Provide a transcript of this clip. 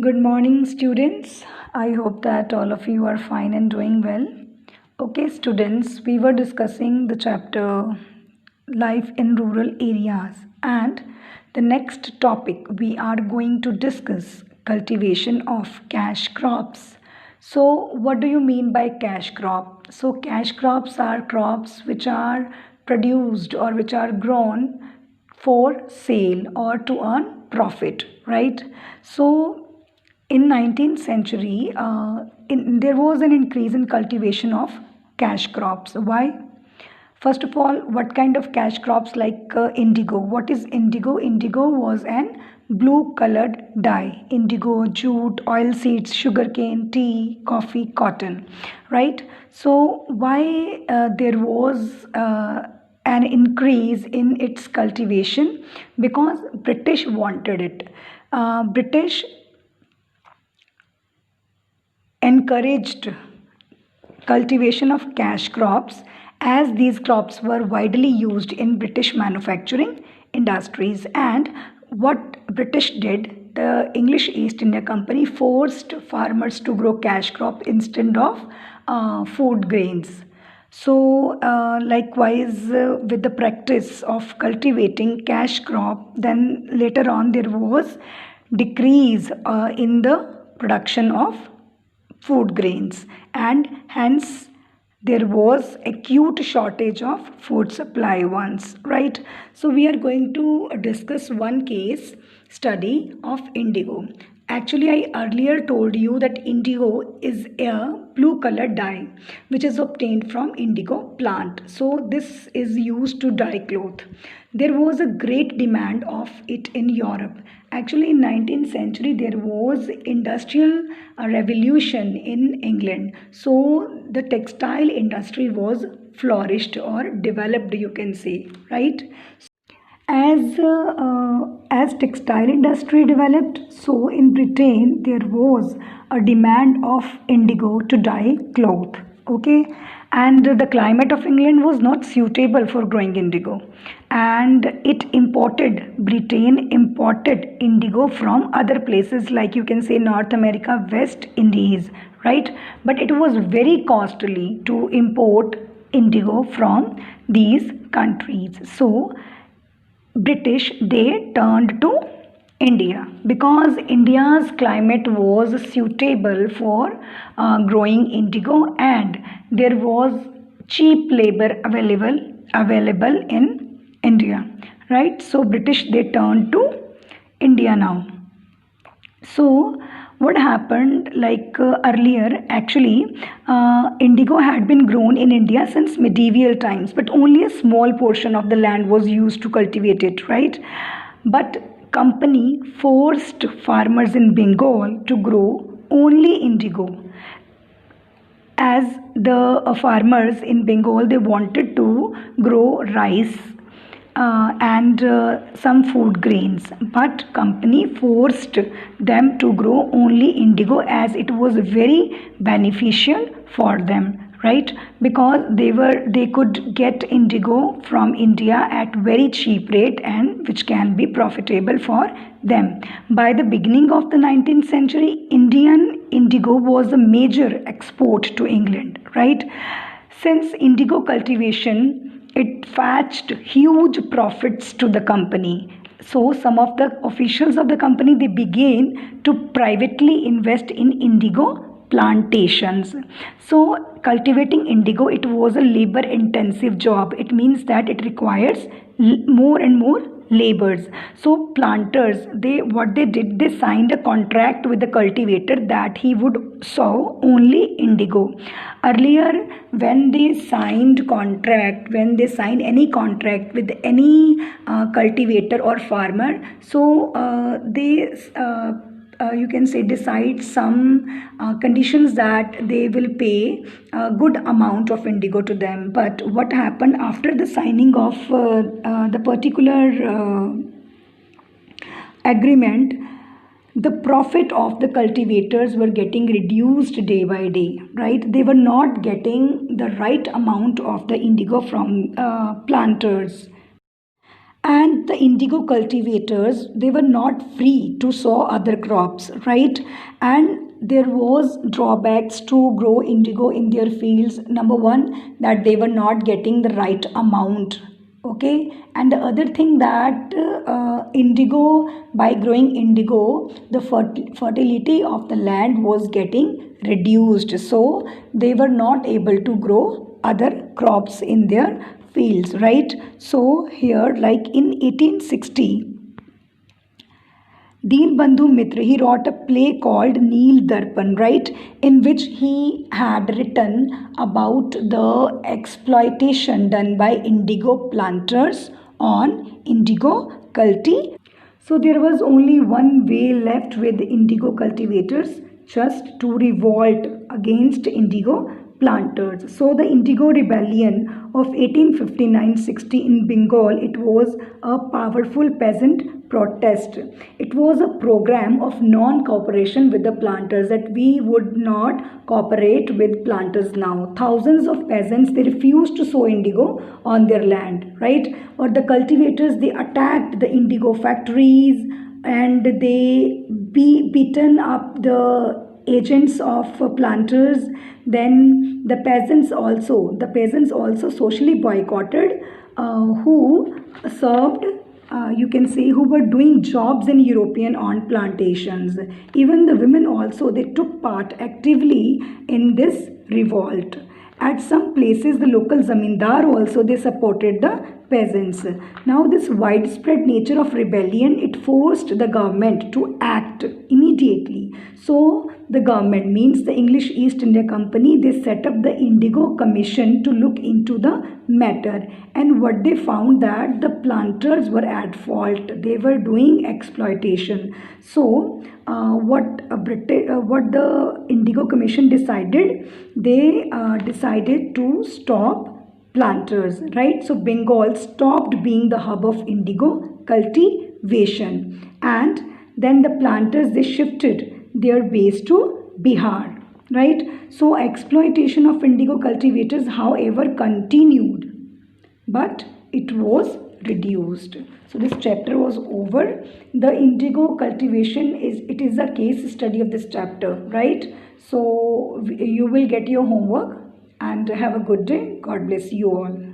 Good morning, students. I hope that all of you are fine and doing well. Okay, students, we were discussing the chapter Life in Rural Areas, and the next topic we are going to discuss cultivation of cash crops. So, what do you mean by cash crop? So, cash crops are crops which are produced or which are grown for sale or to earn profit, right? So, in 19th century, there was an increase in cultivation of cash crops. Why? First of all, what kind of cash crops like indigo? What is indigo? Indigo was an blue colored dye. Indigo, jute, oil seeds, sugarcane, tea, coffee, cotton, right? So why there was an increase in its cultivation? Because British wanted it. British encouraged cultivation of cash crops as these crops were widely used in British manufacturing industries. And what British did, the English East India Company forced farmers to grow cash crop instead of food grains. So, likewise, with the practice of cultivating cash crop, then later on there was decrease in the production of food grains, and hence there was acute shortage of food supply once, right? So we are going to discuss one case study of indigo. Actually, I earlier told you that indigo is a blue color dye which is obtained from indigo plant. So this is used to dye cloth. There was a great demand of it in Europe. Actually, in 19th century, there was industrial revolution in England. So the textile industry was flourished or developed, you can say, right? As textile industry developed, so in Britain there was a demand of indigo to dye cloth. Okay, and the climate of England was not suitable for growing indigo, and it imported Britain imported indigo from other places like you can say North America, West Indies, right? But it was very costly to import indigo from these countries. So British they turned to India because India's climate was suitable for growing indigo, and there was cheap labor available in India, right? So British they turned to India now. So, what happened like earlier, actually, indigo had been grown in India since medieval times, but only a small portion of the land was used to cultivate it, right? But company forced farmers in Bengal to grow only indigo as the farmers in Bengal they wanted to grow rice and some food grains, but company forced them to grow only indigo as it was very beneficial for them, right? Because they could get indigo from India at very cheap rate and which can be profitable for them. By the beginning of the 19th century, Indian indigo was a major export to England, right? Since indigo cultivation, it fetched huge profits to the company. So some of the officials of the company they began to privately invest in indigo plantations. So cultivating indigo it was a labor intensive job. It means that it requires more and more labors. So planters they what they did they signed a contract with the cultivator that he would sow only indigo. Earlier when they sign any contract with any cultivator or farmer, so they you can say decide some conditions that they will pay a good amount of indigo to them. But what happened after the signing of the particular agreement, the profit of the cultivators were getting reduced day by day, right? They were not getting the right amount of the indigo from planters. and the indigo cultivators, they were not free to sow other crops, right? And there was drawbacks to grow indigo in their fields. Number one, that they were not getting the right amount, okay? And the other thing that indigo, by growing indigo, the fertility of the land was getting reduced, so they were not able to grow other crops in their fields, right? So here, like in 1860, Deebandhu Mitra, he wrote a play called Neel Darpan, right, in which he had written about the exploitation done by indigo planters on indigo cultivation. So there was only one way left with indigo cultivators, just to revolt against indigo planters. So the Indigo Rebellion of 1859-60 in Bengal, it was a powerful peasant protest. It was a program of non-cooperation with the planters, that we would not cooperate with planters now. Thousands of peasants, they refused to sow indigo on their land, right? Or the cultivators, they attacked the indigo factories, and they beaten up the agents of planters. Then the peasants also socially boycotted who served, you can say, who were doing jobs in European on plantations. Even the women also, they took part actively in this revolt. At some places, the local zamindar also, they supported the peasants. Now this widespread nature of rebellion, it forced the government to act immediately. So the government, means the English East India Company, they set up the Indigo Commission to look into the matter. And what they found, that the planters were at fault, they were doing exploitation. So what the Indigo Commission decided, they decided to stop planters, right? So Bengal stopped being the hub of indigo cultivation, and then the planters, they shifted their base to Bihar, right? So exploitation of indigo cultivators, however, continued, but it was reduced. So this chapter was over. The indigo cultivation is a case study of this chapter, right? So you will get your homework, and have a good day. God bless you all.